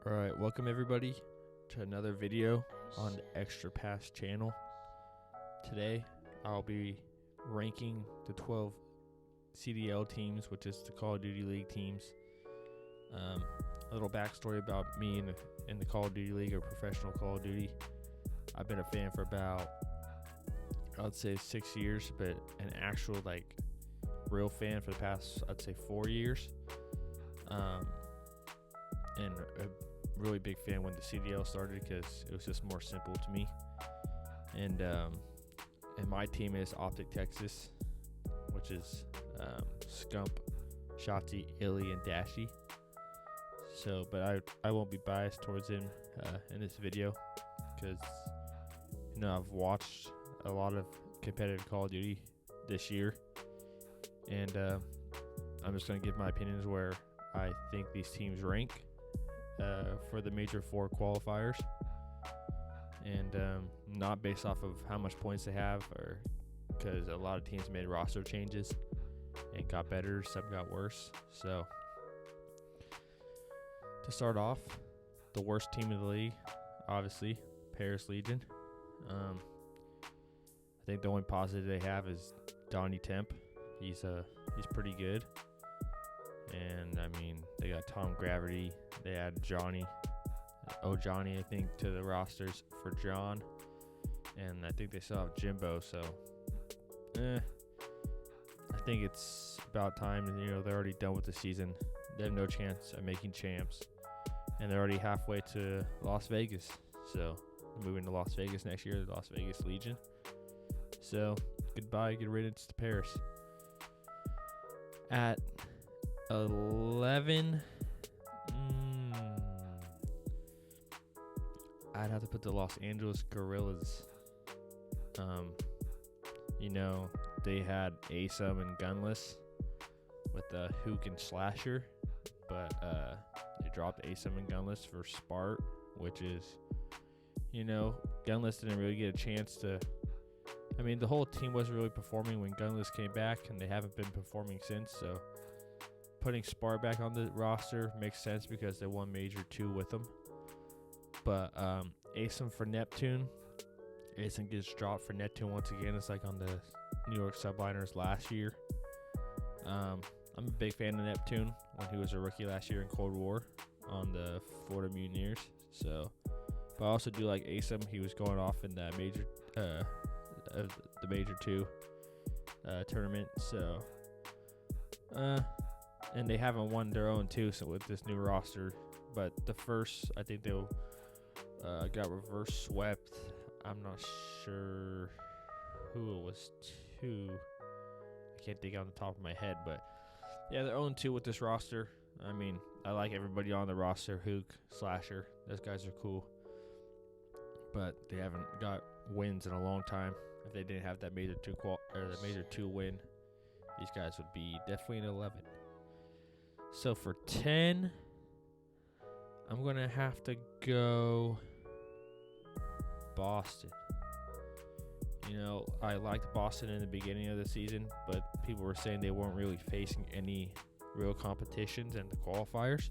Alright, welcome everybody to another video on the Extra Pass channel. Today, I'll be ranking the 12 CDL teams, which is the Call of Duty League teams. A little backstory about me in the Call of Duty League, or professional Call of Duty. I've been a fan for about, I'd say 6 years, but an actual real fan for the past, I'd say 4 years. And a really big fan when the CDL started because it was just more simple to me. And my team is Optic Texas, which is Scump, Shotzi, Illy, and Dashy. So, but I won't be biased towards him in this video because I've watched a lot of competitive Call of Duty this year, and I'm just going to give my opinions where I think these teams rank for the Major 4 qualifiers, and not based off of how much points they have, or because a lot of teams made roster changes and got better, some got worse. So to start off, the worst team in the league, obviously, Paris Legion. I think the only positive they have is Donnie Temp. He's pretty good. And I mean, they got Tom Gravity. They add Johnny, I think, to the rosters for John. And I think they still have Jimbo. So, I think it's about time. They're already done with the season. They have no chance at making champs. And they're already halfway to Las Vegas. So, moving to Las Vegas next year, the Las Vegas Legion. So, goodbye, good riddance to Paris. At 11, I'd have to put the Los Angeles Guerrillas. They had ASUM and Gunless with Hook and Slasher, but they dropped ASUM and Gunless for Spart, which is, Gunless didn't really get a chance to. The whole team wasn't really performing when Gunless came back, and they haven't been performing since, so putting Spart back on the roster makes sense because they won Major 2 with them. But ASUM for Neptune. ASUM gets dropped for Neptune once again. It's like on the New York Subliners last year. I'm a big fan of Neptune when he was a rookie last year in Cold War on the Florida Mutineers. So, but I also do like ASUM. He was going off in that Major, the Major 2 tournament. So, and they haven't won their own too. So with this new roster, but the first, I think they'll got reverse swept. I'm not sure who it was to. I can't think on the top of my head, but yeah, they're 0-2 with this roster. I like everybody on the roster. Hook, Slasher, those guys are cool, but they haven't got wins in a long time. If they didn't have that Major 2 win, these guys would be definitely an 11. So for 10, I'm gonna have to go Boston. I liked Boston in the beginning of the season, but people were saying they weren't really facing any real competitions in the qualifiers,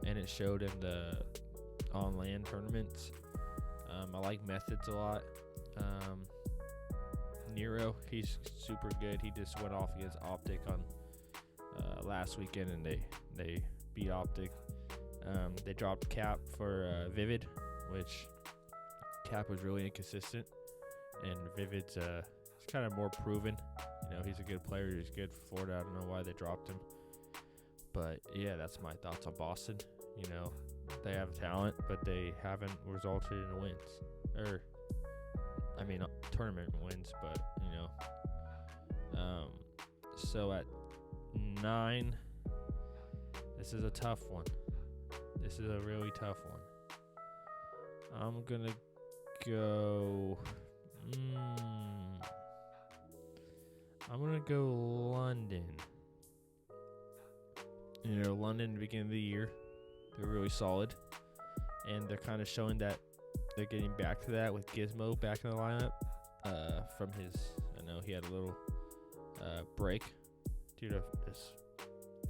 and it showed in the on-land tournaments. I like Methods a lot. Nero, he's super good. He just went off against Optic on last weekend, and they beat Optic. They dropped Cap for Vivid, which Cap was really inconsistent, and Vivid's he's kind of more proven. He's a good player. He's good for Florida. I don't know why they dropped him, but yeah, that's my thoughts on Boston. They have talent, but they haven't resulted in wins, or tournament wins. But so at 9, this is a tough one. This is a really tough one. I'm gonna go. I'm gonna go London. London at the beginning of the year, they're really solid, and they're kind of showing that they're getting back to that with Gizmo back in the lineup. From his, I know he had a little break due to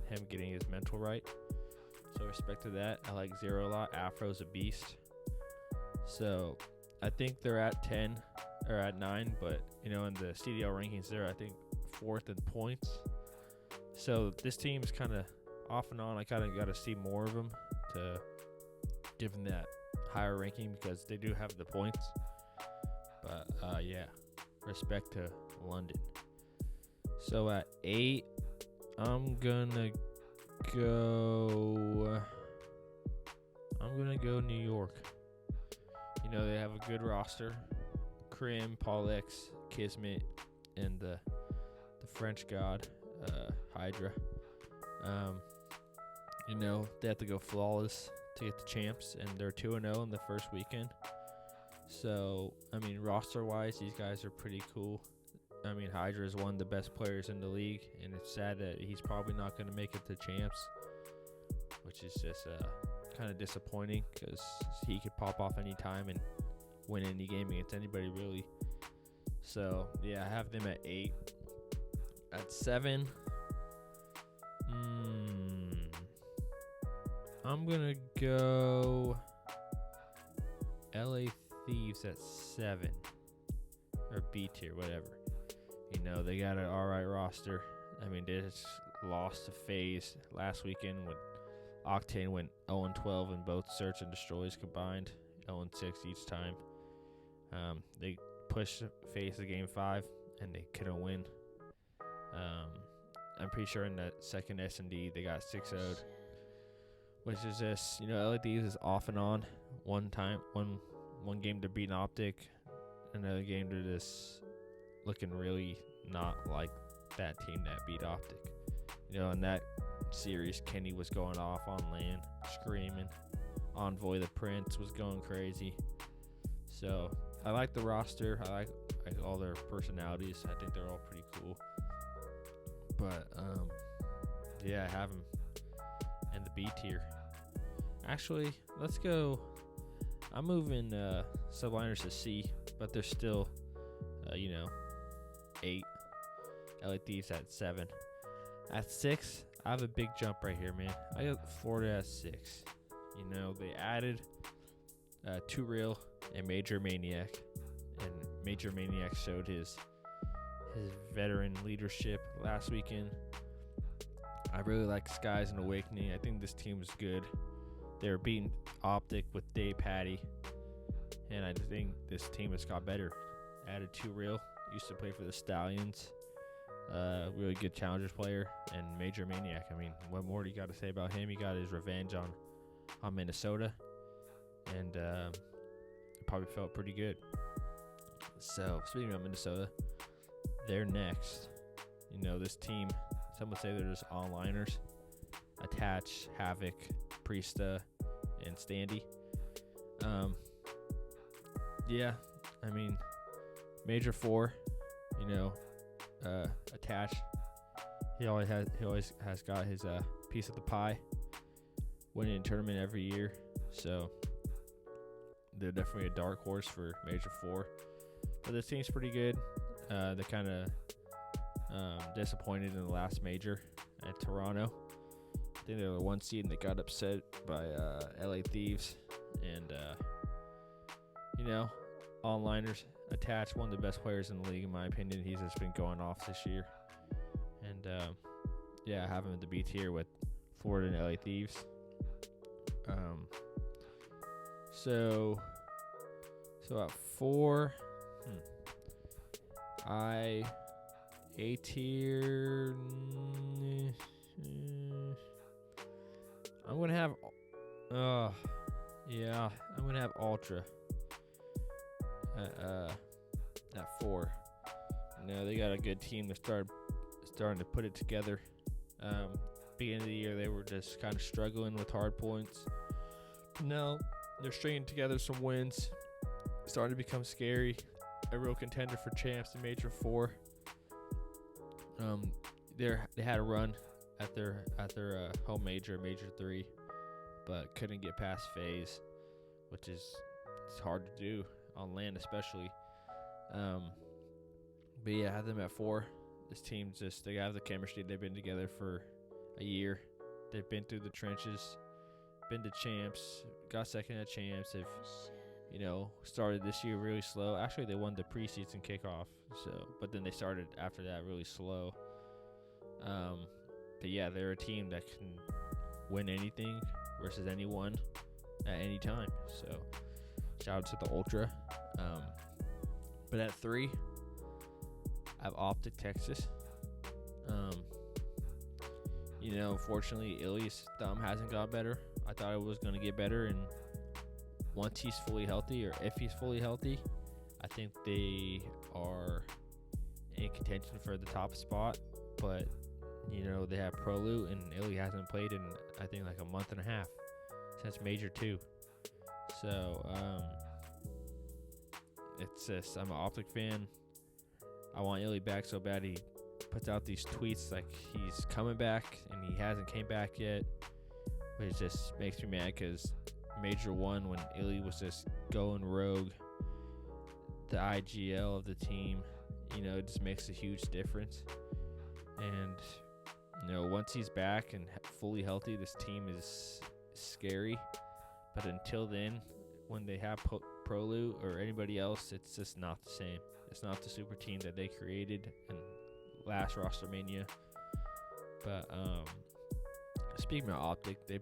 him getting his mental right. So respect to that. I like Zero a lot. Afro's a beast. So I think they're at 10 or at 9, but in the CDL rankings, they're I think 4th in points. So this team's kind of off and on. I kind of got to see more of them to give them that higher ranking because they do have the points. But yeah, respect to London. So at 8, I'm gonna go New York. They have a good roster. Krim, Paul X, Kismet, and the French god, Hydra. They have to go flawless to get the champs, and they're 2-0 in the first weekend. So, roster-wise, these guys are pretty cool. Hydra is one of the best players in the league, and it's sad that he's probably not going to make it to champs, which is just kind of disappointing because he could pop off any time and win any game against anybody, really. So, yeah, I have them at 8. At 7, I'm going to go LA Thieves at 7. Or B tier, whatever. They got an alright roster. They just lost to FaZe last weekend when Octane went 0-12 in both search and destroys combined. 0-6 each time. They pushed FaZe to game 5 and they couldn't win. I'm pretty sure in that second S&D they got 6-0'd, which is just, LA Thieves is off and on. One game to beat Optic, another game they're just looking really not like that team that beat Optic. In that series, Kenny was going off on land, screaming. Envoy the Prince was going crazy. So I like the roster. I like all their personalities. I think they're all pretty cool. But yeah, I have them in the B tier. Actually, let's go. I'm moving Subliners to C, but they're still 8. LA Thieves at 7. At 6, I have a big jump right here, man. I got Florida at 6. They added 2 Real and Major Maniac, and Major Maniac showed his veteran leadership last weekend. I really like Skies and Awakening. I think this team is good. They were beating Optic with Day Patty, and I think this team has got better. Added 2 Real. Used to play for the Stallions. Really good challengers player, and Major Maniac. What more do you got to say about him? He got his revenge on Minnesota, and it probably felt pretty good. So, speaking of Minnesota, they're next. This team, some would say they're just onliners. Attach, Havoc, Priesta, and Standy. Yeah, Major 4, Attach. He always has got his piece of the pie. Winning a tournament every year, so they're definitely a dark horse for Major 4. But this team's pretty good. They're kind of disappointed in the last major at Toronto. I think they were 1 seed and they got upset by LA Thieves. And onliners. Attach, one of the best players in the league in my opinion. He's just been going off this year. And yeah, I have him in the B tier with Florida and LA Thieves. So at 4, A tier. I'm gonna have. I'm gonna have Ultra at 4. They got a good team. They're starting to put it together. Beginning of the year, they were just kind of struggling with hard points. No, they're stringing together some wins. Starting to become scary. A real contender for champs in Major 4. They had a run at their home major, Major 3, but couldn't get past FaZe, which is it's hard to do on land, especially. But yeah, I have them at 4. This team's they have the chemistry. They've been together for a year. They've been through the trenches. been to champs, got second at champs. If started this year really slow. Actually, they won the preseason kickoff. But then they started after that really slow. But yeah, they're a team that can win anything versus anyone at any time. So shout out to the Ultra. But at 3, I have Optic Texas. Fortunately, Illy's thumb hasn't got better. I thought it was going to get better, and once he's fully healthy, or if he's fully healthy, I think they are in contention for the top spot. But, they have Prolu, and Illy hasn't played in, I think, like a month and a half since Major 2. So, it's just, I'm an Optic fan. I want Illy back so bad. He puts out these tweets like he's coming back, and he hasn't came back yet, which just makes me mad because Major 1, when Illy was just going rogue, the IGL of the team, it just makes a huge difference. And, once he's back and fully healthy, this team is scary. But until then, when they have Prolu or anybody else, it's just not the same. It's not the super team that they created in last roster mania. But speaking of Optic, they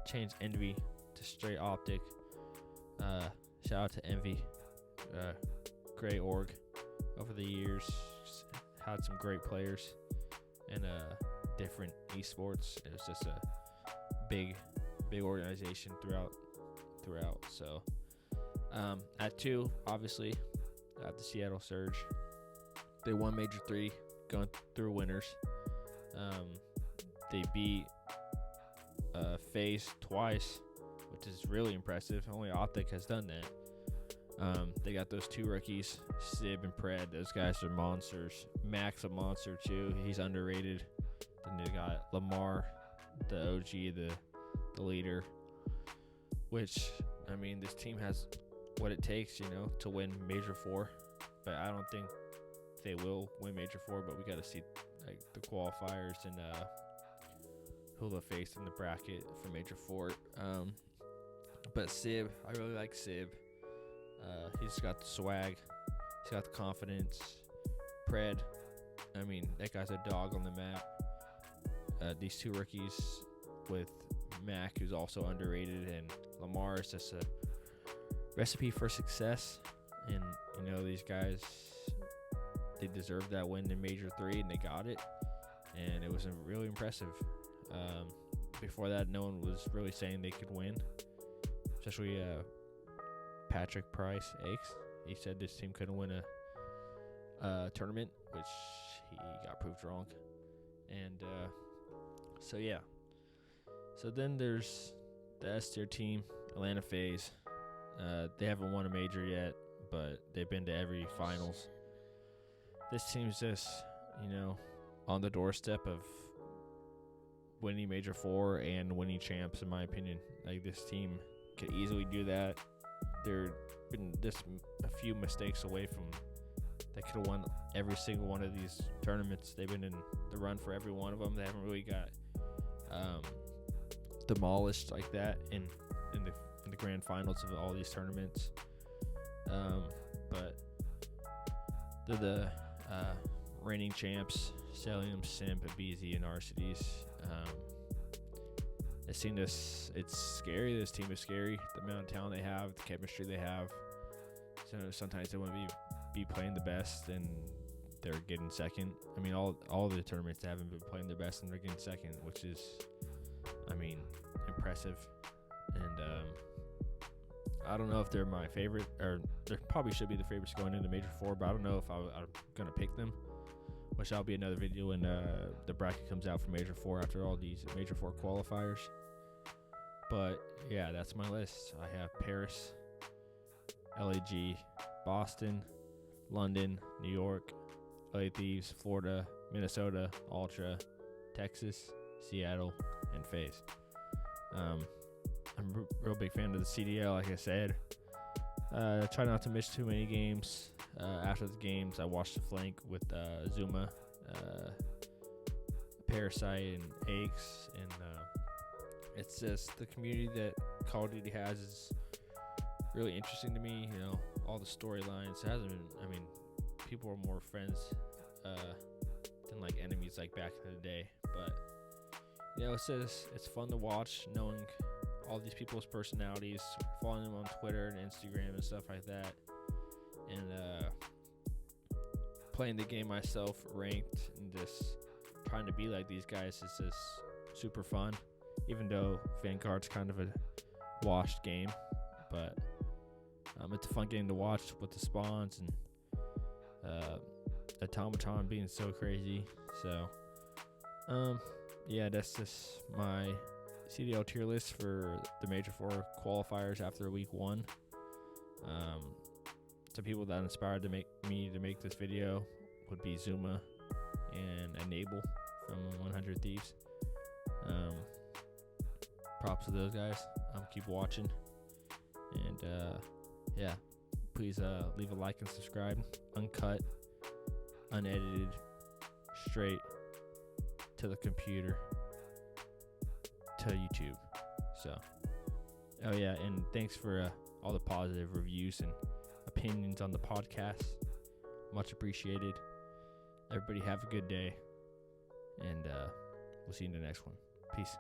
changed Envy to straight Optic. Shout out to Envy. Great org over the years. Had some great players and different esports. It was just a big organization throughout. So at 2, obviously, at the Seattle Surge. They won Major 3, going through winners. They beat FaZe twice, which is really impressive. Only Optic has done that. They got those 2 rookies, Sib and Pred. Those guys are monsters. Mac's a monster too. He's underrated. Then they got Lamar, the OG, the leader. Which, this team has what it takes, to win Major 4. But I don't think they will win Major 4. But we got to see like the qualifiers and who they'll face in the bracket for Major 4. But Sib, I really like Sib. He's got the swag. He's got the confidence. Pred, that guy's a dog on the map. These 2 rookies with Mac, who's also underrated, and Lamar is just a recipe for success. And, these guys, they deserved that win in Major 3, and they got it. And it was really impressive. Before that, no one was really saying they could win, especially Patrick Price Aches. He said this team couldn't win a tournament, which he got proved wrong. And so yeah. So then there's the S tier team, Atlanta FaZe. They haven't won a major yet, but they've been to every finals. This team's just, on the doorstep of winning Major 4 and winning champs, in my opinion. Like, this team could easily do that. They've been just a few mistakes away from they could have won every single one of these tournaments. They've been in the run for every one of them. They haven't really got demolished like that in the grand finals of all these tournaments. But they're the reigning champs, Celium, Simp, BZ, and Arcides. It's scary. This team is scary. The amount of talent they have, the chemistry they have. So sometimes they want to be playing the best, and they're getting second. All the tournaments they haven't been playing their best, and they're getting second, which is, impressive. And I don't know if they're my favorite, or they probably should be the favorites going into Major 4, but I don't know if I'm going to pick them, which I'll be another video when the bracket comes out for Major 4 after all these Major 4 qualifiers. But yeah, that's my list. I have Paris, LAG, Boston, London, New York, LA Thieves, Florida, Minnesota, Ultra, Texas, Seattle, and FaZe. I'm a real big fan of the CDL, like I said. Try not to miss too many games. After the games, I watched the flank with Zuma, Parasite, and Aches, and it's just the community that Call of Duty has is really interesting to me. You know, all the storylines. It hasn't been. I mean, people are more friends than like enemies, like back in the day. But you know, it's fun to watch, knowing all these people's personalities, following them on Twitter and Instagram and stuff like that, and playing the game myself, ranked, and just trying to be like these guys is just super fun. Even though Vanguard's kind of a washed game, but it's a fun game to watch with the spawns and Automaton being so crazy. So, yeah, that's just my CDL tier list for the Major 4 qualifiers after week 1. Some people that inspired me to make this video would be Zuma and Enable from 100 Thieves. Props to those guys. Keep watching, and yeah, please leave a like and subscribe. Uncut, unedited, straight to the computer, to YouTube. So, oh yeah, and thanks for all the positive reviews and opinions on the podcast. Much appreciated. Everybody have a good day, and we'll see you in the next one. Peace.